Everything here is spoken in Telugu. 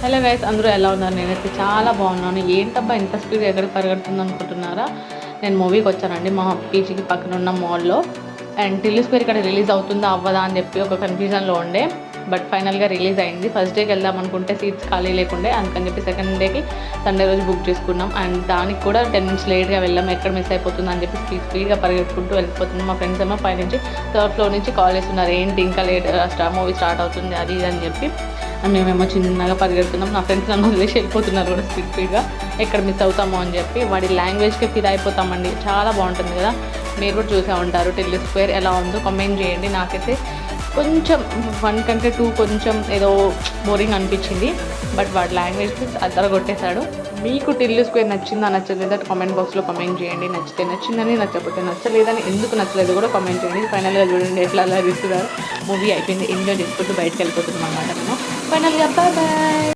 హలో గైస్, అందరూ ఎలా ఉన్నారు? నేనైతే చాలా బాగున్నాను. ఏంటబ్బా ఇంత స్పీడ్గా ఎక్కడికి పరిగెడుతుంది అనుకుంటున్నారా? నేను మూవీకి వచ్చానండి మా పీజీకి పక్కన ఉన్న మాల్లో. అండ్ టిల్లీ స్క్వేర్ ఇక్కడ రిలీజ్ అవుతుందా అవ్వదా అని చెప్పి ఒక కన్ఫ్యూజన్లో ఉండే. బట్ ఫైనల్గా రిలీజ్ అయింది. ఫస్ట్ డేకి వెళ్దాం అనుకుంటే సీట్స్ ఖాళీ లేకుండే, అందుకని చెప్పి సెకండ్ డేకి సండే రోజు బుక్ చేసుకున్నాం. అండ్ దానికి కూడా 10 minutes లేట్గా వెళ్ళాం. ఎక్కడ మిస్ అయిపోతుంది అని చెప్పి స్పీడ్గా పరిగెట్టుకుంటూ వెళ్ళిపోతున్నాం. మా ఫ్రెండ్స్ ఏమో పైనుంచి 3rd floor నుంచి కాల్ చేస్తున్నారు, ఏంటి ఇంకా లేట్, మూవీ స్టార్ట్ అవుతుంది అది ఇది అని చెప్పి. మేమేమో చిన్నగా పరిగెడుతున్నాం. నా ఫ్రెండ్స్ నన్ను వదిలేసి వెళ్ళిపోతున్నారు కూడా స్పీడ్గా, ఎక్కడ మిస్ అవుతామో అని చెప్పి. వాడి లాంగ్వేజ్కి ఫిదా అయిపోతామండి. చాలా బాగుంటుంది కదా, మీరు కూడా చూసే ఉంటారు. టిల్లీ స్క్వేర్ ఎలా ఉందో కామెంట్ చేయండి. నాకైతే కొంచెం 1 కంటే 2 కొంచెం ఏదో బోరింగ్ అనిపించింది. బట్ వాడి లాంగ్వేజ్కి అద్దరగొట్టేశాడు. మీకు టిల్లీ స్క్వేర్ నచ్చిందా నచ్చలేదా కామెంట్ బాక్స్లో కామెంట్ చేయండి. నచ్చితే నచ్చిందని, నచ్చకపోతే నచ్చలేదని, ఎందుకు నచ్చలేదు కూడా కామెంట్ చేయండి. ఫైనల్గా చూడండి ఎట్లా అలా తీస్తున్నారు. మూవీ అయిపోయింది, ఎంజాయ్ చేసుకుంటూ బయటకు వెళ్ళిపోతున్నాం అన్నమాట. మేము ఫైనల్గా బాయ్.